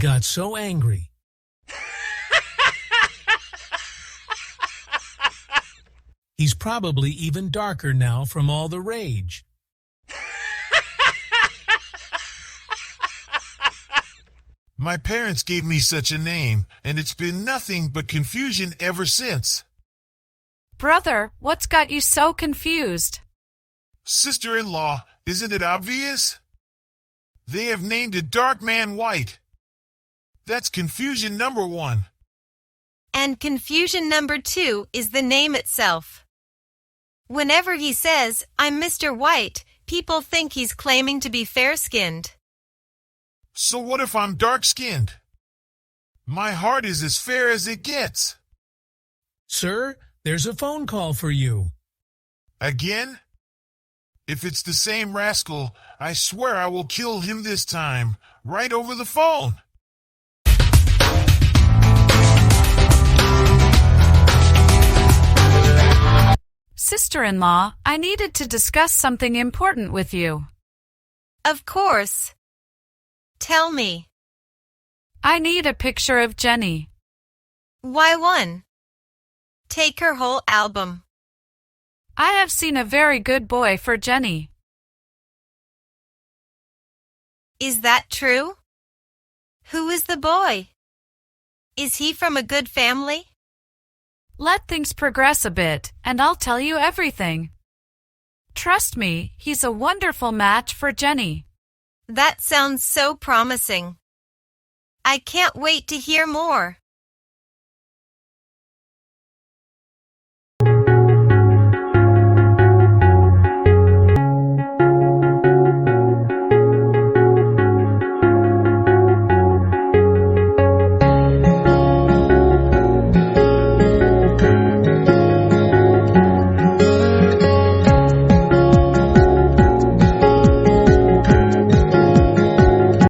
got so angry. He's probably even darker now from all the rage. My parents gave me such a name, and it's been nothing but confusion ever since. Brother, what's got you so confused? Sister-in-law, isn't it obvious? They have named a dark man white. That's confusion number one. And confusion number two is the name itself. Whenever he says, "I'm Mr. White," people think he's claiming to be fair-skinned. So what if I'm dark-skinned? My heart is as fair as it gets. Sir, there's a phone call for you. Again? If it's the same rascal, I swear I will kill him this time, right over the phone. Sister-in-law, I needed to discuss something important with you. Of course. Tell me. I need a picture of Jenny. Why one? Take her whole album. I have seen a very good boy for Jenny. Is that true? Who is the boy? Is he from a good family? Let things progress a bit, and I'll tell you everything. Trust me, he's a wonderful match for Jenny. That sounds so promising. I can't wait to hear more.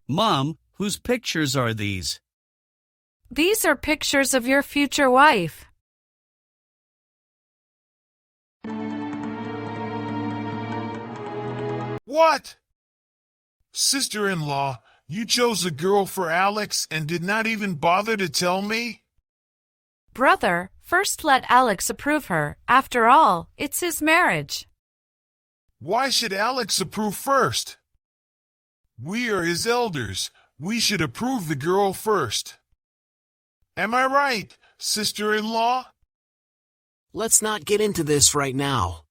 Mom, whose pictures are these? These are pictures of your future wife. What? Sister-in-law, you chose a girl for Alex and did not even bother to tell me? Brother, first let Alex approve her. After all, it's his marriage. Why should Alex approve first? We are his elders. We should approve the girl first. Am I right, sister-in-law? Let's not get into this right now.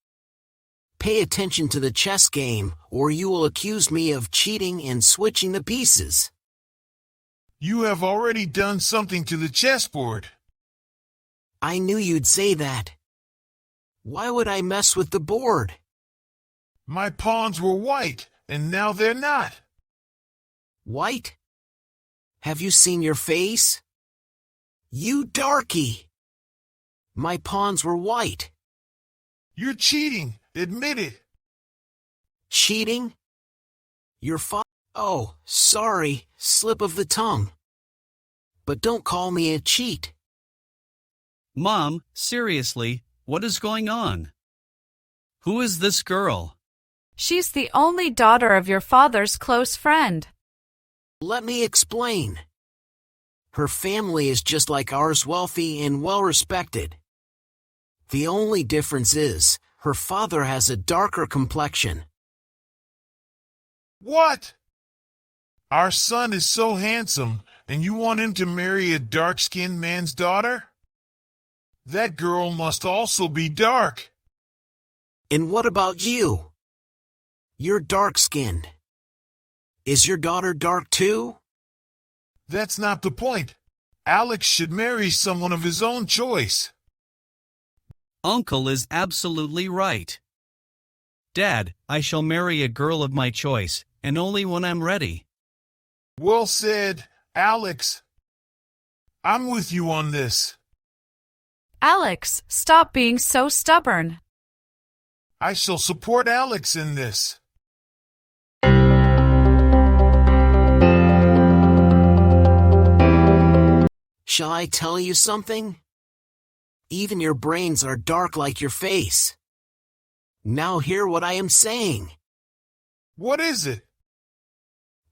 Pay attention to the chess game, or you will accuse me of cheating and switching the pieces. You have already done something to the chessboard. I knew you'd say that. Why would I mess with the board? My pawns were white, and now they're not. White? Have you seen your face? You darky! My pawns were white. You're cheating. Admit it. Cheating? Oh, sorry, slip of the tongue. But don't call me a cheat. Mom, seriously, what is going on? Who is this girl? She's the only daughter of your father's close friend. Let me explain. Her family is just like ours, wealthy and well-respected. The only difference is, her father has a darker complexion. What? Our son is so handsome, and you want him to marry a dark-skinned man's daughter? That girl must also be dark. And what about you? You're dark-skinned. Is your daughter dark too? That's not the point. Alex should marry someone of his own choice. Uncle is absolutely right. Dad, I shall marry a girl of my choice, and only when I'm ready. Well said, Alex. I'm with you on this. Alex, stop being so stubborn. I shall support Alex in this. Shall I tell you something? Even your brains are dark like your face. Now hear what I am saying. What is it?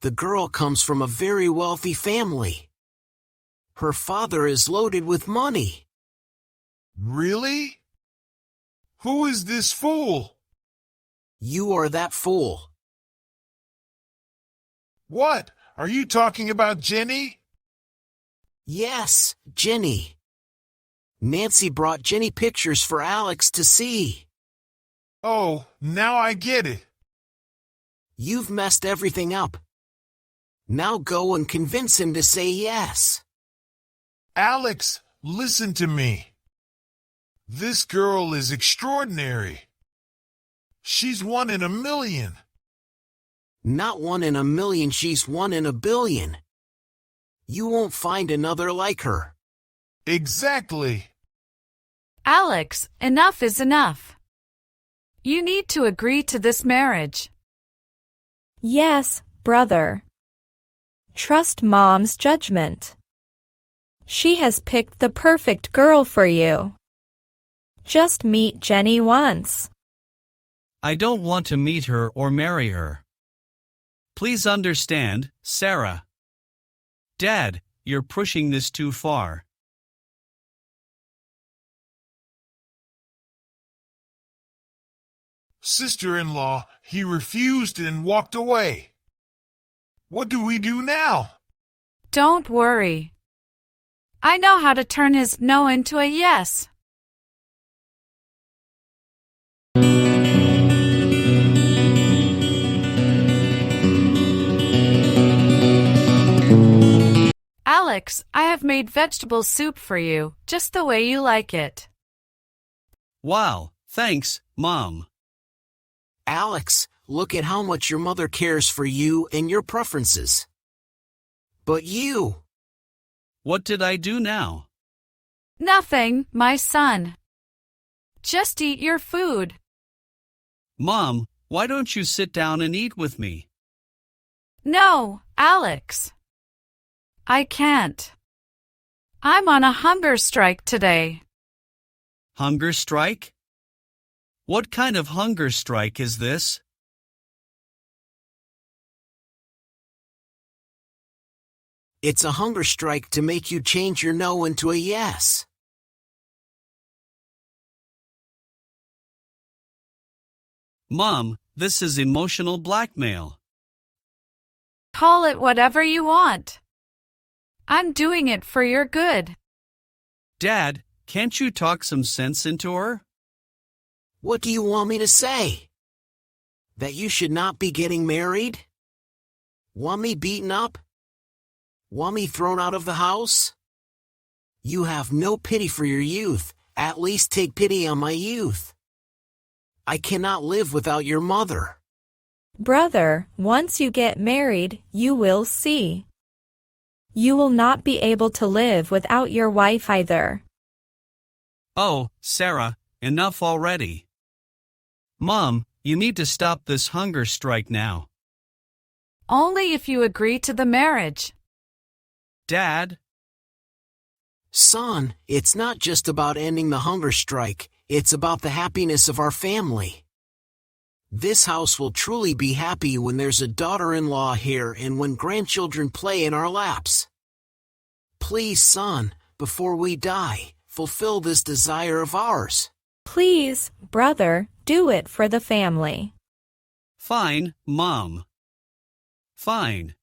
The girl comes from a very wealthy family. Her father is loaded with money. Really? Who is this fool? You are that fool. What? Are you talking about Jenny? Yes, Jenny. Nancy brought Jenny pictures for Alex to see. Oh, now I get it. You've messed everything up. Now go and convince him to say yes. Alex, listen to me. This girl is extraordinary. She's 1 in a million. Not 1 in a million, she's 1 in a billion. You won't find another like her. Exactly. Alex, enough is enough. You need to agree to this marriage. Yes, brother. Trust Mom's judgment. She has picked the perfect girl for you. Just meet Jenny once. I don't want to meet her or marry her. Please understand, Sarah. Dad, you're pushing this too far. Sister-in-law, he refused and walked away. What do we do now? Don't worry. I know how to turn his no into a yes. Alex, I have made vegetable soup for you, just the way you like it. Wow, thanks, Mom. Alex, look at how much your mother cares for you and your preferences. But you... What did I do now? Nothing, my son. Just eat your food. Mom, why don't you sit down and eat with me? No, Alex. I can't. I'm on a hunger strike today. Hunger strike? What kind of hunger strike is this? It's a hunger strike to make you change your no into a yes. Mom, this is emotional blackmail. Call it whatever you want. I'm doing it for your good. Dad, can't you talk some sense into her? What do you want me to say? That you should not be getting married? Want me beaten up? Want me thrown out of the house? You have no pity for your youth. At least take pity on my youth. I cannot live without your mother. Brother, once you get married, you will see. You will not be able to live without your wife either. Oh, Sarah, enough already. Mom, you need to stop this hunger strike now. Only if you agree to the marriage. Dad? Son, it's not just about ending the hunger strike, it's about the happiness of our family. This house will truly be happy when there's a daughter-in-law here and when grandchildren play in our laps. Please, son, before we die, fulfill this desire of ours. Please, brother, do it for the family. Fine, Mom. Fine.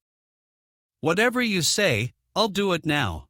Whatever you say, I'll do it now.